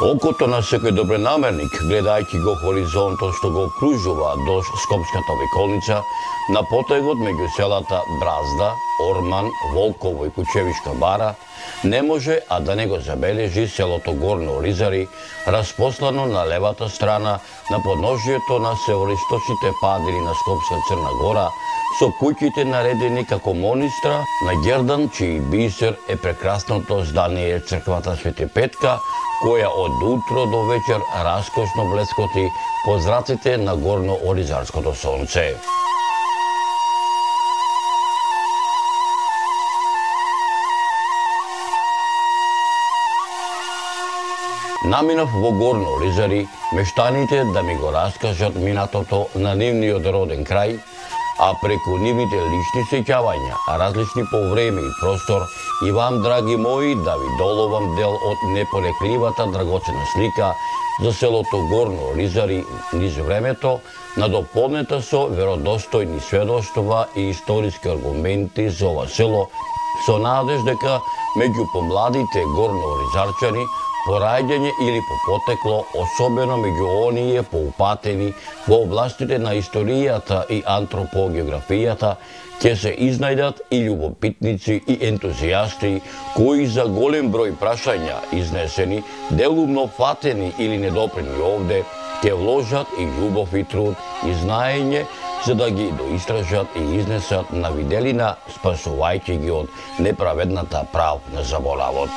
Окото на секој добронамерник, гледајќи го хоризонтот што го окружува до Скопската обиколница, на потегот меѓу селата Бразда, Орман, Волково и Кучевишка бара, не може а да не го забележи селото Горно Оризари, распослано на левата страна на подножието на североисточните падини на Скопска Црна Гора, со куќите наредени како монистра на Гердан, чиј бисер е прекрасното здание црквата Свети Петка, која од утро до вечер раскошно блескоти по зраците на Горно Оризарското сонце. Наминав во Горно Оризари мештаните да ми го раскажат минатото на нивниот роден крај, а преку нивните лични сеќавања, различни по време и простор, и вам, драги мои, да ви доловам дел од непорекливата драгоцена слика за селото Горно Оризари низ времето, надополнета со веродостојни сведоштва и историски аргументи за ова село, со надеж дека меѓу помладите горно оризарчани по раѓање или по потекло, особено меѓу оние поупатени во областите на историјата и антропогеографијата, ќе се изнајдат и љубопитници и ентузијасти кои за голем број прашања изнесени, делумно фатени или недопрени овде, ќе вложат и љубов и труд и знаење за да ги доистражат и изнесат на виделина, спасувајќи ги од неправедната прав на заборавот.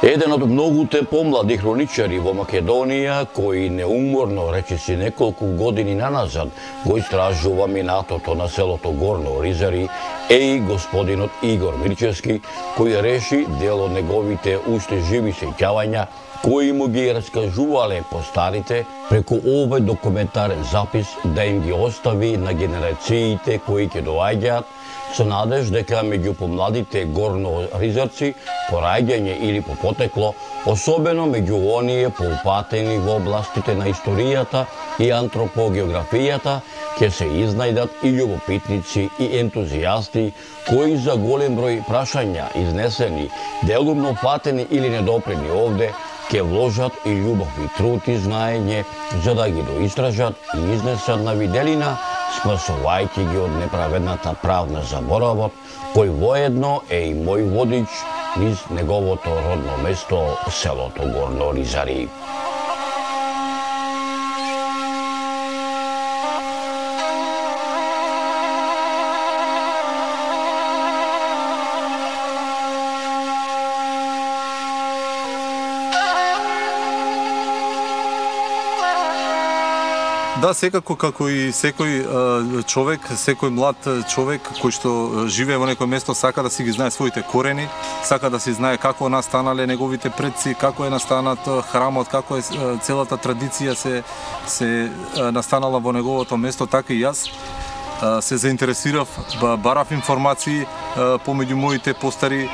Еден од многуте помлади хроничари во Македонија, кои неуморно, речиси неколку години наназад, го истражува минатото на селото Горно Оризари, е и господинот Игор Мирчевски, кој реши дел од неговите уште живи сеќавања, кои му ги раскажувале постарите, преку овој документарен запис да им ги остави на генерациите кои ќе доаѓаат, со надеж дека меѓу помладите горно оризарци, по раѓање или по потекло, особено меѓу оние поупатени во областите на историјата и антропогеографијата, ќе се изнајдат и љубопитници и ентузијасти кои за голем број прашања изнесени, делумно фатени или недопрени овде, ќе вложат и љубов и труд и знаење за да ги доистражат и изнесат на виделина, спасувајќи ги од неправедната правна заборавот, кој воедно е и мој водич низ неговото родно место, селото Горно Оризари. Да, секако како и секој човек, секој млад човек кој што живее во некој место сака да си ги знае своите корени, сака да си знае како настанале неговите предци, како е настанат храмот, како е целата традиција се настанала во неговото место, така и јас се заинтересирав, барав информации помеѓу моите постари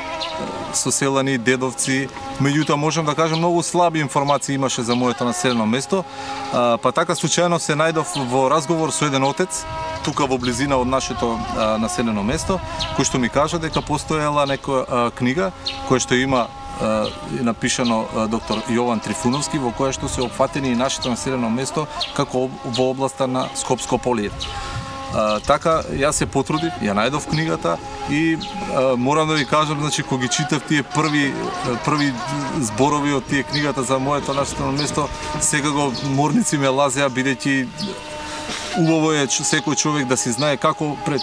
соселани, дедовци. Меѓутоа можам да кажам многу слаби информации имаше за моето населено место, па така случајно се најдов во разговор со еден отец тука во близина од нашето населено место, кој што ми кажа дека постоела некоја книга која што има напишано доктор Јован Трифуновски, во која што се опфатени и нашето населено место како во областа на Скопско полие. Така, јас се потрудив, ја најдов книгата и морам да ви кажам, значи, кога ги читав тие први зборови од тие книгата за моето населено место, секако морници ме лазеа, бидејќи убаво е секој човек да си знае како пред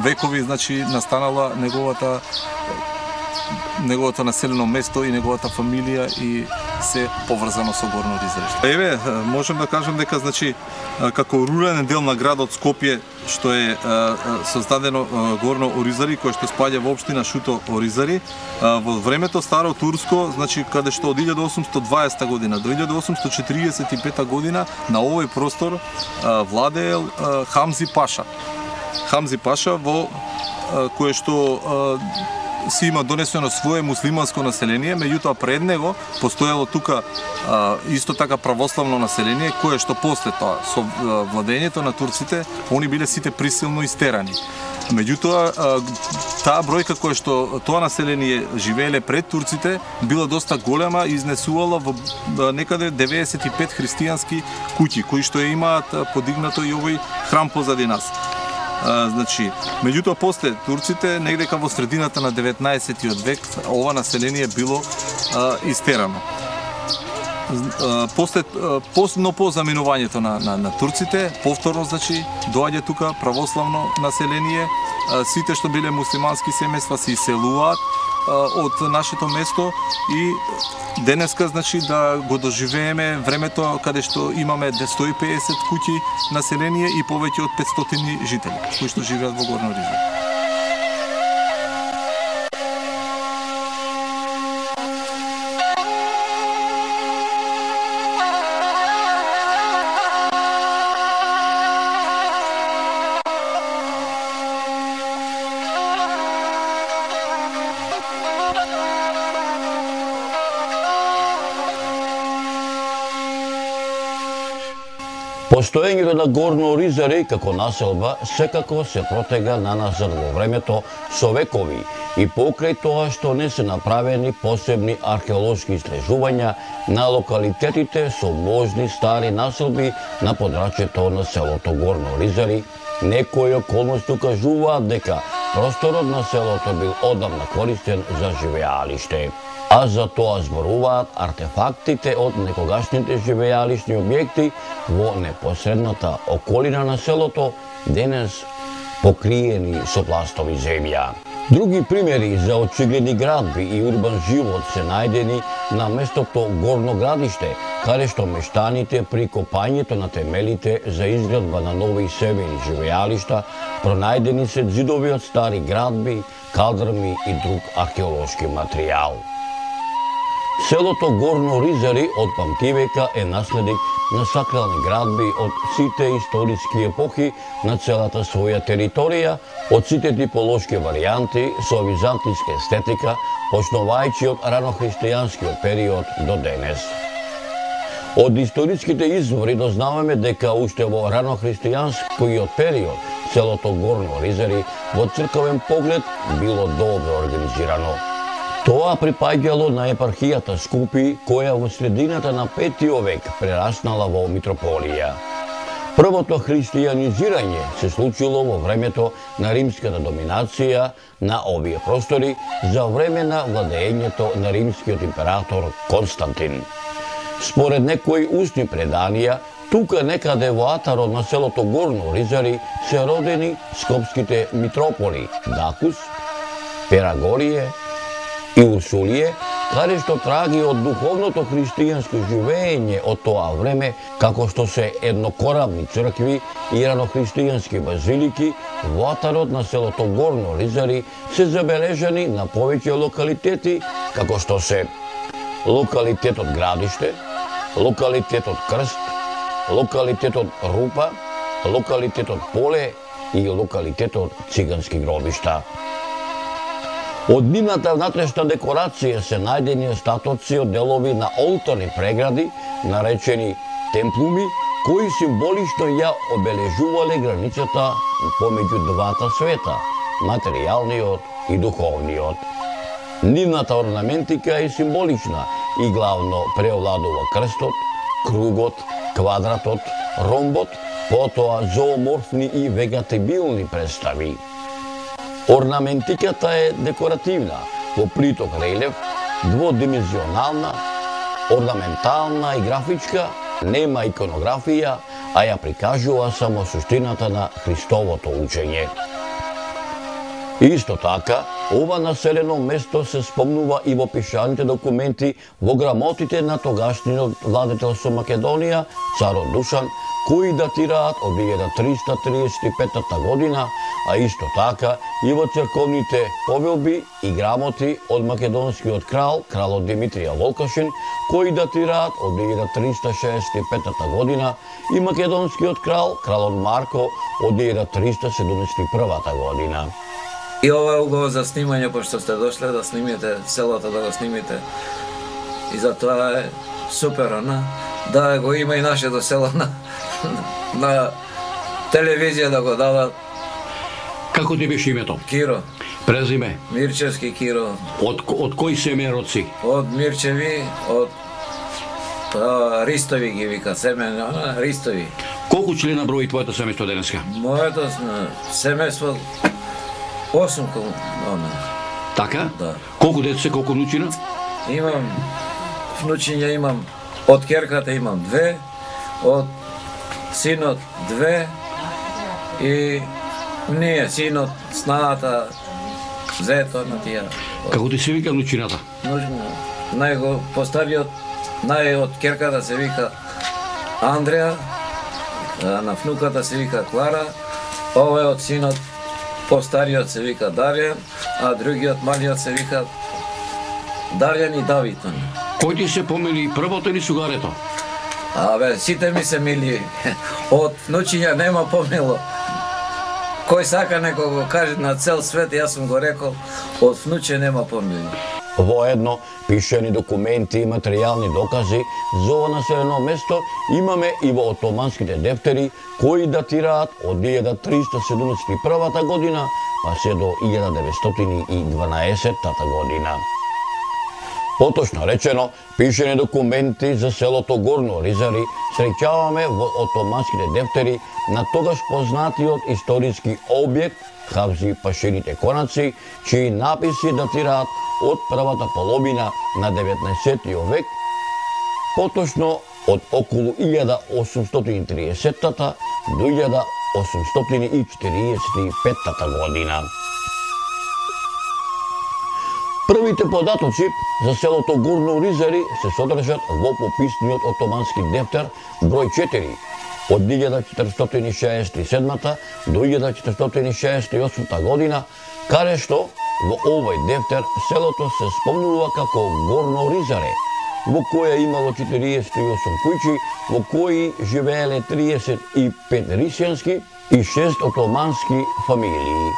векови, значи, настанала неговото населено место и неговата фамилија и се поврзано со Горно Оризари. Еве, можам да кажам дека, значи, како рурален дел на градот Скопје, што е создадено Горно Оризари, кој што спаѓа во општина Шуто Оризари, во времето старо турско, значи, каде што од 1820 година до 1845 година на овој простор владеел Хамзи Паша. Хамзи Паша, во кој што си има донесено свое муслиманско население, меѓутоа пред него постоело тука исто така православно население, кое што после тоа со владењето на турците, они биле сите присилно истерани. Меѓутоа, таа бројка која што тоа население живееле пред турците била доста голема и изнесувала во некаде 95 христијански куќи кои што имаат подигнато и овој храм позади нас. Значи, меѓутоа после турците, негдека во средината на 19 век, ова население било истерано. По заминувањето на турците, повторно, значи, доаѓа тука православно население, сите што биле муслимански семејства се иселуваат од нашето место и денеска, значи, да го доживееме времето каде што имаме 150 куќи население и повеќе од 500 жители кои што живеат во Горно Оризаре. Постоењето на Горно Оризаре како населба секако се протега наназад во времето со векови и покрај тоа што не се направени посебни археолошки истражувања на локалитетите со можни стари населби на подрачјето на селото Горно Оризаре, некои околности укажуваат дека просторот на селото бил одамна користен за живеалиште. А за тоа зборуваат артефактите од некогашните живеалишни објекти во непосредната околина на селото, денес покриени со пластови земја. Други примери за очигледни градби и урбан живот се најдени на местото Горно градиште, каде што мештаните при копањето на темелите за изградба на нови семејни живеалишта пронајдени се ѕидови од стари градби, кадрми и друг археолошки материјал. Селото Горно Оризаре од памтивека е наследник на сакрални градби од сите историски епохи на целата своја територија, од сите типолошки варијанти со византијска естетика, почнувајќи од ранохристијанскиот период до денес. Од историските извори дознаваме дека уште во ранохристијанскиот период селото Горно Оризаре во црковен поглед било добро организирано. Тоа припаѓало на епархијата Скупи, која во средината на 5 век прераснала во митрополија. Првото христијанизирање се случило во времето на римската доминација на овие простори за време на владењето на римскиот император Константин. Според некои устни преданија, тука некаде во атарот на селото Горно Оризаре се родени скопските митрополи Дакус, Перагорие и Урсулие, каде што траги од духовното христијанско живење од тоа време, како што се еднокорабни цркви и ранохристијански базилики, во атарот на селото Горно Оризаре се забележани на повеќе локалитети, како што се локалитетот Градиште, локалитетот Крст, локалитетот Рупа, локалитетот Поле и локалитетот Цигански гробишта. Од нивната внатрешна декорација се најдени остатоци од делови на олтарни прегради, наречени темплуми, кои символично ја обележувале границата помеѓу двата света, материјалниот и духовниот. Нивната орнаментика е символична и главно преовладува крстот, кругот, квадратот, ромбот, потоа зооморфни и вегетабилни представи. Орнаментиката е декоративна, во приток релеф, дводимenzионална, орнаментална и графичка, нема иконографија, а ја прикажува само суштината на Христовото учење. Исто така, ова населено место се спомнува и во пишаните документи во грамотите на тогашниот владетел со Македонија, царот Душан, кои датираат од 1335 година, а исто така и во црковните повелби и грамоти од македонскиот крал, кралот Димитрија Волкашин, кои датираат од 1365 година, и македонскиот крал, кралот Марко, од 1371 година. И ова е убаво за снимање, пошто сте дошле да снимите селото, да го снимите. И затоа е супер, да го има и нашето село на телевизија да го дадат. Како ти беше името? Киро. Презиме? Мирчевски Киро. Од кои семе родци? Од Мирчеви, од Ристови ги вика, семе, Ристови. Колку члена брои твоето семејство денеска? Моето семејство 8 Така? Да. Колку деца, колку внучина? Имам внучиња, имам од керката имам 2, од синот 2 и ние синот, снаата, зето на тие. Како ти се вика внучината? Најго постариот, од керката се вика Андреа, на внуката се вика Клара, овој од синот постариот се вика Дарјан, а другиот малиот се вика Дарјан и Давид. Кој ти се помили првото или сугарето? Сите ми се мили. Од внучиња нема помило. Кој сака некој го каже на цел свет, јас сум го рекол, од внуче нема помило. Воедно, пишени документи и материјални докази за ова населено место имаме и во отоманските дефтери, кои датираат од 1371 година, па се до 1912 година. Поточно речено, пишени документи за селото Горно Ризари среќаваме во отоманските дефтери на тогаш познатиот историски објект Хавзи Пашините конаци, чии написи датираат од првата половина на 19 век, поточно од околу 1830 до 1845 година. Првите податоци за селото Горно Ризари се содржат во пописниот отомански дефтер број 4 од 1467 до 1468 година, каде што во овој дефтер селото се спомнува како Горно Ризаре, во која имало 48 куќи, во кои живееле 35 рисјански и 6 отомански фамилии.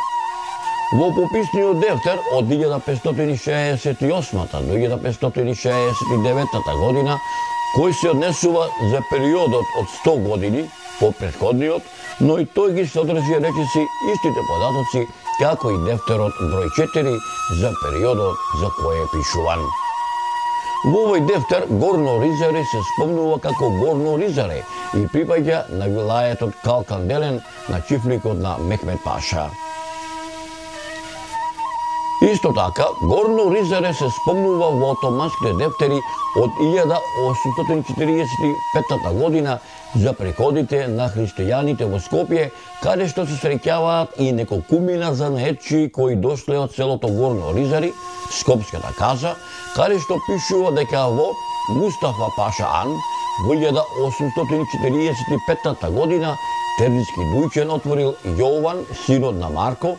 Во пописниот дефтер од 1568 до 1569 година, кој се однесува за периодот од 100 години по претходниот, но и тој ги содржи речиси истите податоци како и дефтерот број 4 за периодот за кој е пишуван. Во овој дефтер Горно Ризаре се спомнува како Горно Ризаре и припаѓа на вилаетот Калканделен на чифликот на Мехмед Паша. Исто така, Горно Ризаре се спомнува во отоманските дефтери од 1845 година за приходите на христијаните во Скопје, каде што се среќаваат и неколкумина занаетчии кои дошле од селото Горно Ризари, Скопската каза, каде што пишува дека во Мустафа Паша Ан во 1845 година терзиски дујчен отворил Јован, синот на Марко,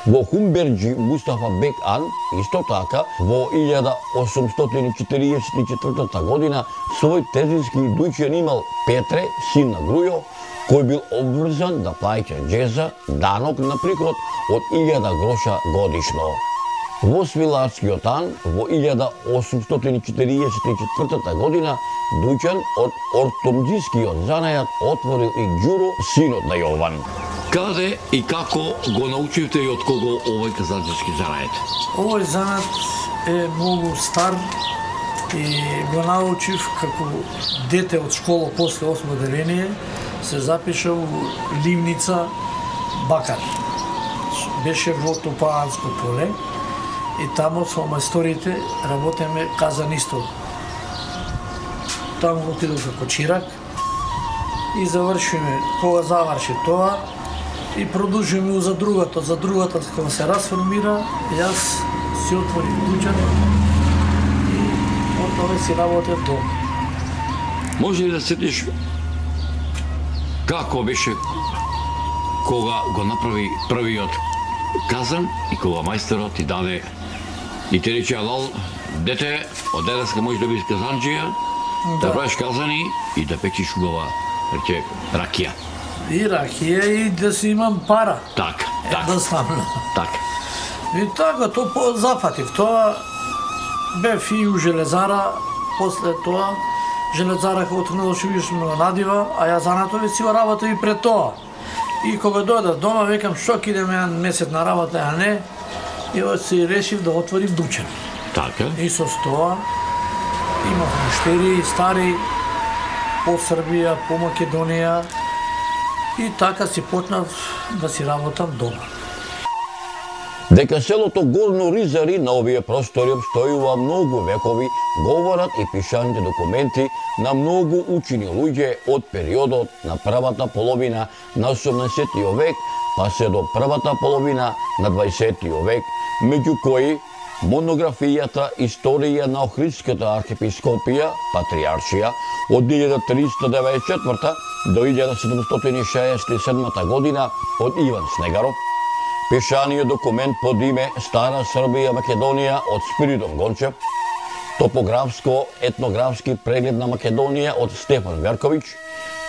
во Хумберџи Мустафа Бек Ан, исто така, во 1844 година свој терзиски дујчен имал Петре, син на Грујо, кој бил обврзан да плаќа џеза, данок на приход од 1000 гроша годишно. Во Свиларскиот Ан, во 1844 година, дујчен од ортомџискиот занајат отворил и Ѓуро, синот на Јован. Каде и како го научивте и од кого овој казанџиски занајат? Овој занајат е многу стар и го научив како дете од школа после 8 деление, се запишав во ливница бакар. Беше во Топаанско поле и тамо со мајсторите работеме казанистот. Таму отидов како чирак и завршиме, кога заврши тоа, и продолжиме за другата кога се расформира, јас си отворив дуќан и од тоа си работев дом. Може ли да сетиш како беше кога го направи првиот казан и кога мајсторот ти даде и ти рече алал, дете, од денеска можеш да бидеш казанџија, да правиш казани и да печиш убава, рече, ракија. И ракија и да си имам пара. Така. Едноставно. Така. И така, тоа зафатив. Тоа бев и у железара, после тоа железара кога тргнуваше више ме надива, а ја занато веќе си работа и пред тоа. И кога дојдав дома, викам што ќе идем еден месец на работа, а не, и си решив да отворим дуќан. Така. И со тоа имав муштери стари по Србија, по Македонија, и така си почнав да си работам дома. Дека селото Горно Ризари на овие простори обстојува многу векови, говорат и пишаните документи на многу учени луѓе од периодот на првата половина на 18 век, па се до првата половина на 20 век, меѓу кои монографијата Историја на Охридската архиепископија, Патриаршија, од 1394 до 1767 година од Иван Снегаров, пишаниот документ под име Стара Србија Македонија од Спиридон Гончев, топографско-етнографски преглед на Македонија од Стефан Верковиќ,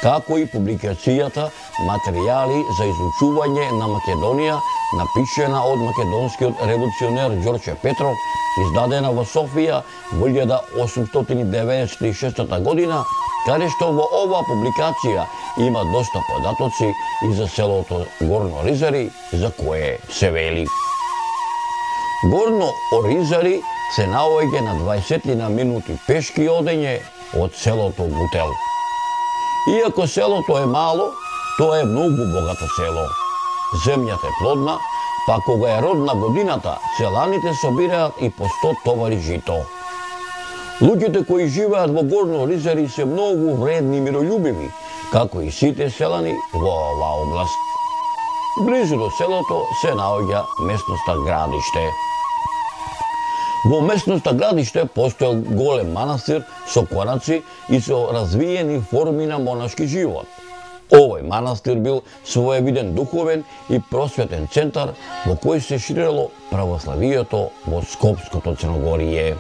како и публикацијата Материјали за изучување на Македонија, напишена од македонскиот револуционер Ѓорче Петров, издадена во Софија во 1896 година, каде што во оваа публикација има доста податоци и за селото Горно Ризари, за кое се вели. Горно Оризари се наоѓа на 20 на минути пешки одење од селото Бутел. Иако селото е мало, тоа е многу богато село. Земјата е плодна, па кога е родна годината, селаните собираат и по 100 товари жито. Луѓето кои живеат во Горно Ризари се многу вредни и мирољубиви, како и сите селани во оваа област. Близу до селото се наоѓа местноста Градиште. Во местноста Градиште постоел голем манастир со кораци и со развиени форми на монашки живот. Овој манастир бил своевиден духовен и просветен центар во кој се ширело православието во Скопското Црногорие.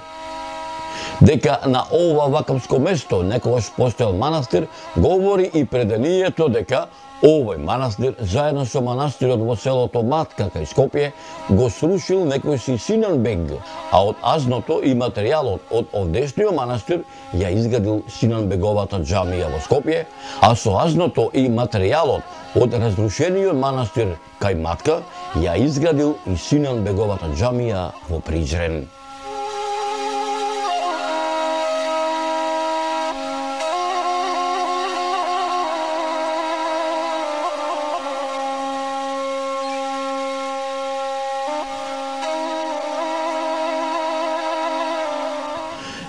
Дека на ова вакамско место некогаш постоел манастир, говори и преданието дека овој манастир, заедно со манастирот во селото Матка кај Скопје, го срушил некој си Синан бег, а од азното и материјалот од овдешниот манастир ја изградил Синан беговата џамија во Скопје, а со азното и материјалот од разрушениот манастир кај Матка ја изградил и Синан беговата џамија во Призрен.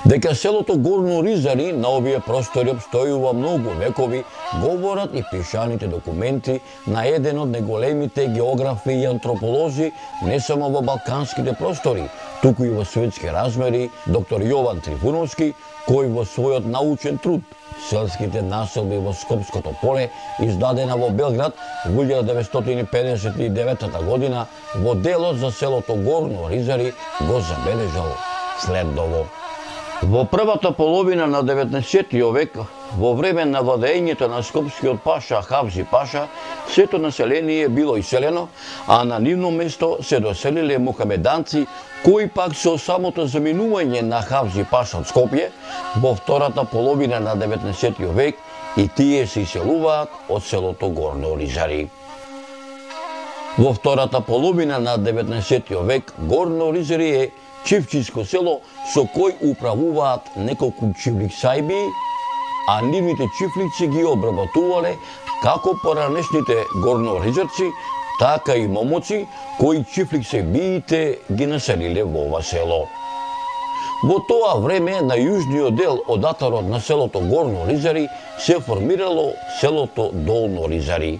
Дека селото Горно Ризари на овие простори обстојува многу векови, говорат и пишаните документи на еден од најголемите географи и антрополози не само во балканските простори, туку и во светски размери, доктор Јован Трифуновски, кој во својот научен труд Селските населби во Скопското поле, издадена во Белград во 1959 година, во делот за селото Горно Ризари го забележал следово. Во првата половина на 19 век, во време на владењето на скопскиот паша Хавзи Паша, сето население било иселено, а на нивно место се доселиле мухамеданци, кои пак со самото заминување на Хавзи Паша од Скопје, во втората половина на 19 век и тие се иселуваат од селото Горно Ризари. Во втората половина на 19 век Горно Ризари е чифчиско село со кој управуваат неколку чифлик сајби, а нивните чифлици ги обработувале како поранешните горноризарци, така и момоци кои чифлик сајбиите ги населиле во ова село. Во тоа време на јужниот дел од атарот на селото Горно Ризари се формирало селото Долно Ризари.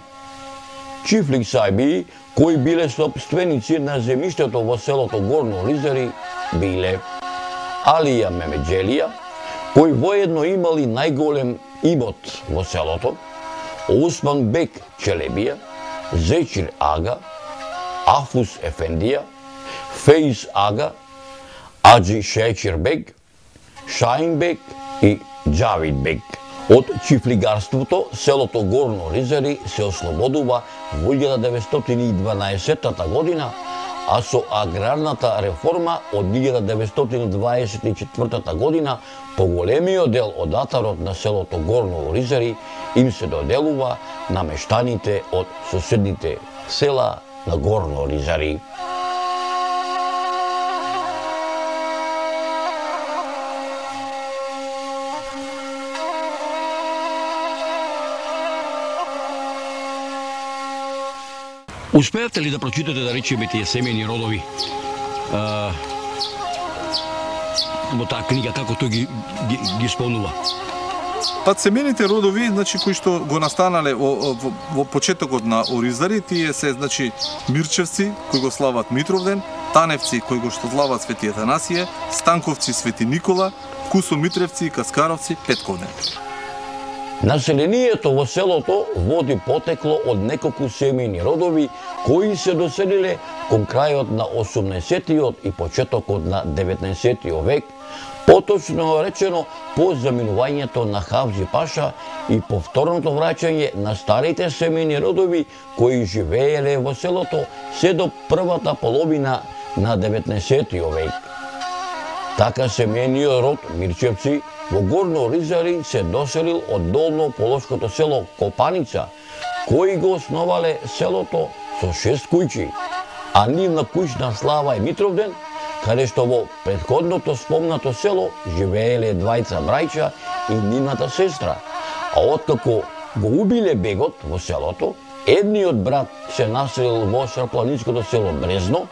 Чифлик сајби кои биле собственици на земјиштето во селото Горно Ризари биле Алија Мемеđелија, кои воедно имали најголем имот во селото, Осман бек Челебија, Зечир ага, Афус Ефендија, Фейз ага, Аџи Шечир бек, Шаин бек и Џавид бек. Од чифлигарството селото Горно Ризари се ослободува во 1912 година, а со аграрната реформа од 1924 година поголемиот дел од атарот на селото Горно Оризари им се доделува на мештаните од соседните села на Горно Оризари. Успеавте ли да прочитате, да речеме, тие семејни родови во таа книга, како тој ги спомнува? Па семејните родови, значи, кои што го настанале во почетокот на Оризари, тие се, значи, Мирчевци, кои го слават Митровден, Таневци, кои го што слават Свети Атанасије, Станковци, Свети Никола, Кусомитревци, Каскаровци, Петковден. Населението во селото води потекло од неколку семејни родови кои се доселиле кон крајот на 18-тиот и почетокот на 19-тиот век, поточно речено по заминувањето на Хавзи Паша и повторното враќање на старите семејни родови кои живееле во селото се до првата половина на 19-тиот век. Така семејниот род Мирчевци во Горно Оризари се доселил од долно полошкото село Копаница, кои го основале селото со 6 куќи, а нивна куќна слава е Митровден, каде што во претходното спомнато село живееле двајца браќа и нивната сестра, а откако го убиле бегот во селото, едниот брат се населил во шарпланинското село Брезно,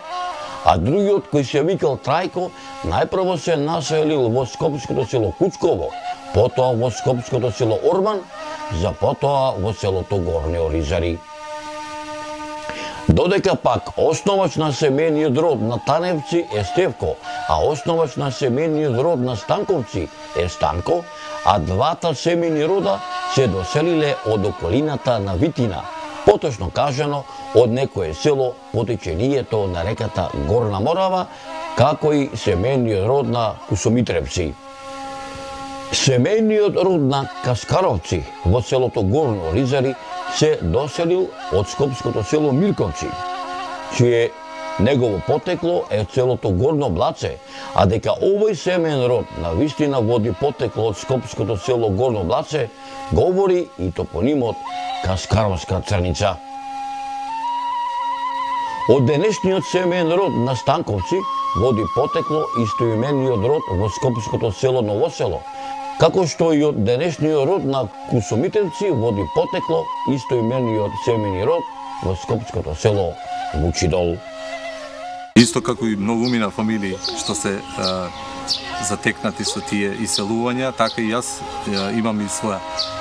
а другиот, кој се викал Трајко, најпрво се населил во скопското село Кучково, потоа во скопското село Орман, за потоа во селото Горни Оризари. Додека пак основач на семејниот род на Таневци е Стевко, а основач на семејниот род на Станковци е Станко, а двата семејни рода се доселиле од околината на Витина, поточно кажано од некое село по течението на реката Горна Морава, како и семејниот род на Кусомитревци. Семејниот род на Каскаровци во селото Горно Оризари се доселил од скопското село Мирковци, чие негово потекло е од селото Горно Блаце, а дека овој семејен род на вистина води потекло од скопското село Горно Блаце, говори и топонимот Каскаровска Црница. Од денешниот семејен род на Станковци води потекло истоимениот род во скопското село Новосело, како што и од денешниот род на Кусомитевци води потекло истоимениот семејни род во скопското село Вучидол. Исто како и многумина фамилии што се затекнати со тие иселувања, така и јас имам и своја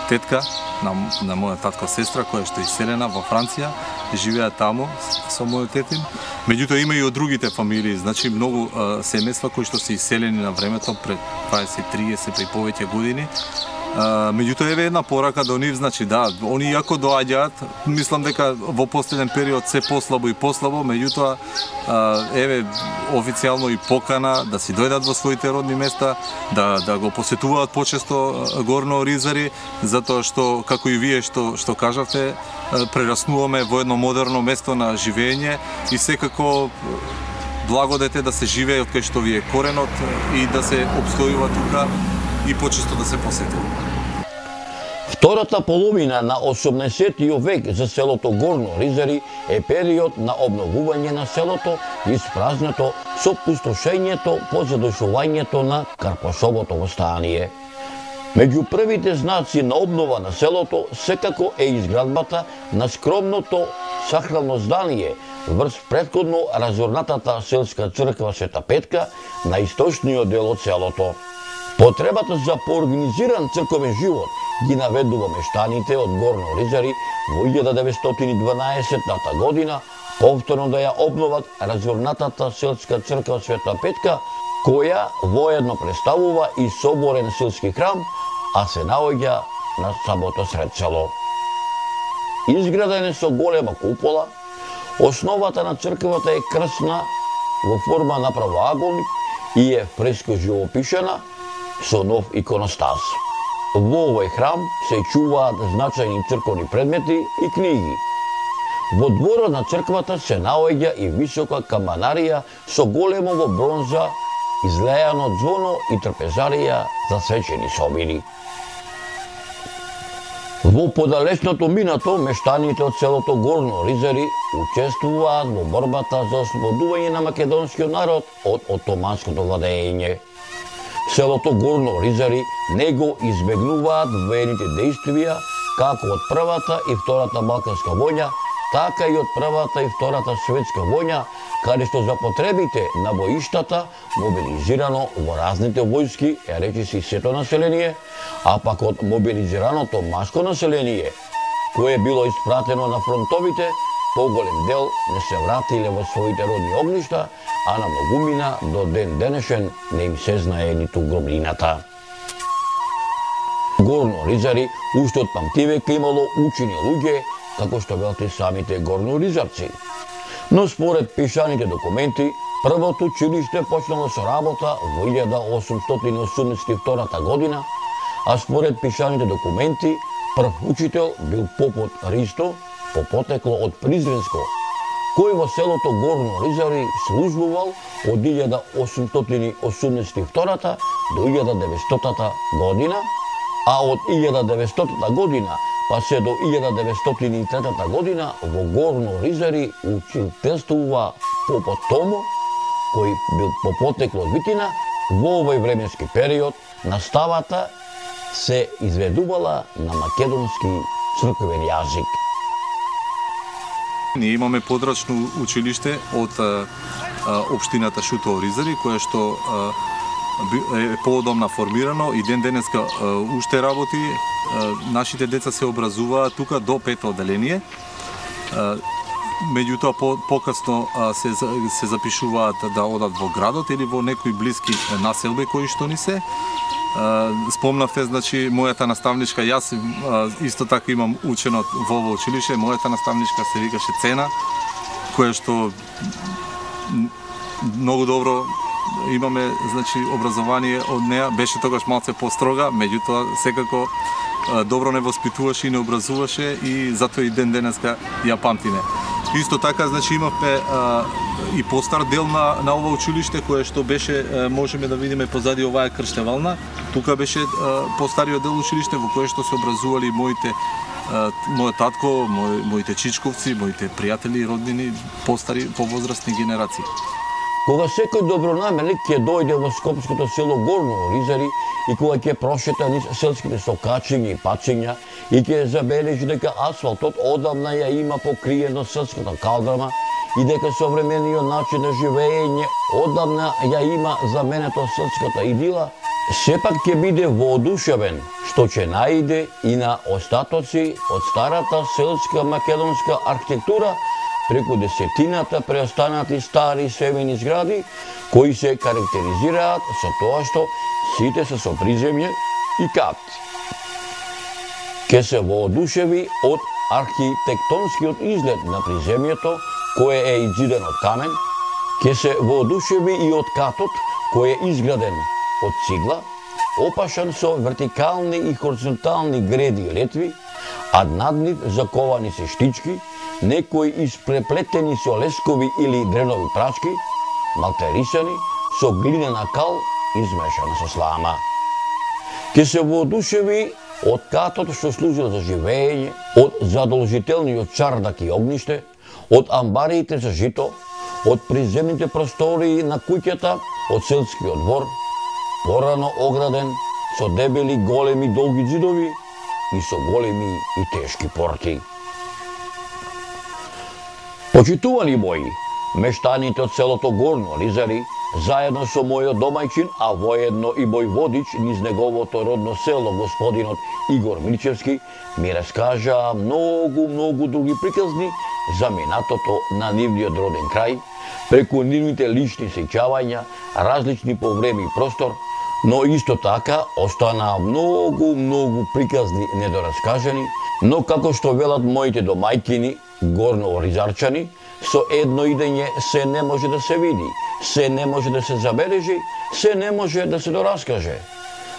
тетка на моја татко сестра која што е иселена во Франција, живеа таму со мојот тетин. Меѓутоа има и од другите фамилии, значи многу семејства кои што се иселени на времето пред 20-30 и повеќе години. Меѓутоа еве една порака до нив, значи да, они иако доаѓаат, мислам дека во последен период се послабо и послабо, меѓутоа еве официјално и покана да си дојдат во своите родни места, да го посетуваат почесто Горно Оризари, затоа што како и вие што кажавте, прераснуваме во едно модерно место на живење и секако благодет е да се живее од кај што ви е коренот и да се опстојува тука и почесто да се посетува. Втората половина на 18-тиот век за селото Горно Оризари е период на обновување на селото, испразнето со пустошењето по задушувањето на Карпашовото востание. Меѓу првите знаци на обнова на селото секако е изградбата на скромното сахрално здание врз претходно разорнатата селска црква Света Петка на источниот дел од селото. Потребата за поорганизиран црковен живот ги наведува мештаните од Горно Оризари во 1912 година повторно да ја обноват разорнатата селска црква Света Петка, која воедно представува и соборен селски храм, а се наоѓа на самото сред село. Изграден е со голема купола, основата на црквата е крсна во форма на правоаголник и е фреско живопишена со нов иконостас. Во овој храм се чуваат значајни црковни предмети и книги. Во дворот на црквата се наоѓа и висока камбанарија со големо во бронза излејано ѕвоно и трпезарија за свечени собини. Во подалечното минато, мештаните од селото Горно Ризари учествуваат во борбата за ослободување на македонскиот народ од отоманското владење. Селото Горно Ризари не го избегнуваат воените дејствија како од Првата и Втората Балканска војна, така и од Првата и Втората Светска војна, каде што за потребите на боиштата мобилизирано во разните војски е речиси сето население, а пак од мобилизираното маско население, кое било испратено на фронтовите, поголем дел не се вратиле во своите родни огништа, а на многумина до ден денешен не им се знае ниту гробнината. Горно Ризари уште од памтивека имало учени луѓе, како што велат и самите горноризарци. Но според пишаните документи, првото училиште почнало со работа во 1882 година, а според пишаните документи, прв учител бил попот Ристо, по потекло од Призренско, кој во селото Горно Ризари службувал од 1882 до 1900 година, а од 1900 година па се до 1903 година во Горно Ризари учителствува попот Томо, кој бил по потекло од Витина. Во овој временски период наставата се изведувала на македонски црквен јазик. Ние имаме подрачно училиште од општината Шутово Ризари, кое што е поодомна формирано и ден денеска уште работи. Нашите деца се образуваат тука до 5-то одделение. Меѓутоа покасно се запишуваат да одат во градот или во некои блиски населби кои што ни се. Спомнавте, значи, мојата наставничка, јас исто така имам учено во ово училище, мојата наставничка се викаше Цена, која што многу добро имаме, значи, образование од неа, беше тогаш малце построга, меѓутоа секако добро не воспитуваше и не образуваше и затоа и ден денеска ја памтиме. Исто така, значи, имавме и постар дел на ова училиште, кое што беше, можеме да видиме позади оваа крштевална. Тука беше постариот дел училиште во кое што се образували мојот татко, моите чичковци, моите пријатели и роднини, постари, повозрастни генерации. Кога секој добронамерник ќе дојде во скопското село Горно Ризари и кога ќе прошета низ селските сокачиња и пачиња и ќе забележи дека асфалтот одамна ја има покриено селската калдрама и дека современиот начин на живење одамна ја има заменето селската идила, сепак ќе биде воодушевен што ќе најде и на остатоци од старата селска македонска архитектура преку десетината преостанати стари семени згради, кои се карактеризираат со тоа што сите се со приземје и кат. Ке се воодушеви од архитектонскиот изглед на приземјето, кој е изиден од камен, ке се воодушеви и од катот, кој е изграден од цигла, опашан со вертикални и хоризонтални греди и летви, а над нив заковани се штички, некои испреплетени со лескови или дренови прачки, малтерисани со глинена кал измешана со слама. Ке се воодушеви од катот што служил за живење, од задолжителниот чардак и огниште, од амбариите за жито, од приземните простории на куќата, од селскиот двор, порано ограден со дебели, големи, долги ѕидови и со големи и тешки порти. Почитувани мои, мештаните од селото Горно Ризари, заедно со мојот домајчин, а воедно и мој водич низ неговото родно село, господинот Игор Милчевски, ми раскажа многу други приказни за минатото на нивниот роден крај, преку нивните лични сеќавања, различни по време и простор, но исто така останаа многу приказни недораскажани, но како што велат моите домајкини, горноризарчани, со едно идење се не може да се види, се не може да се забележи, се не може да се дораскаже.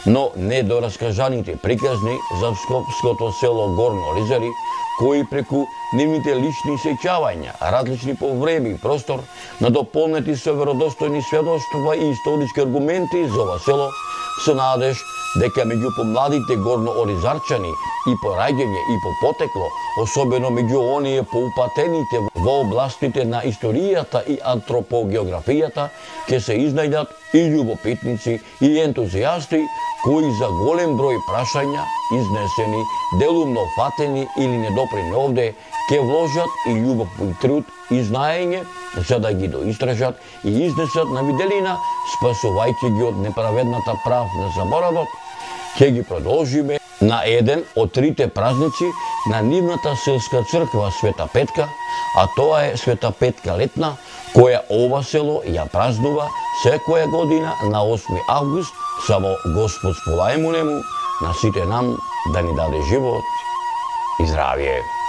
но недораскажаните приказни за скопското село Горно Оризари, кои преку нивните лични сеќавања, различни по време и простор, надополнети со веродостојни сведоштва и исторички аргументи за ова село, со надеж дека меѓу помладите горнооризарчани и по раѓање и по потекло, особено меѓу оние поупатените во областите на историјата и антропогеографијата, ќе се изнајдат и љубопитници и ентузијасти кои за голем број прашања, изнесени, делумно фатени или недопрени овде, ќе вложат и љубов и труд и знаење за да ги доистражат и изнесат на виделина, спасувајќи ги од неправедната прав на заборавот. Ќе ги продолжиме на еден од трите празници на нивната селска црква Света Петка, а тоа е Света Петка Летна, која ова село ја празнува секоја година на 8 август, само Господ сполај му нему, на сите нам да ни даде живот и здравје.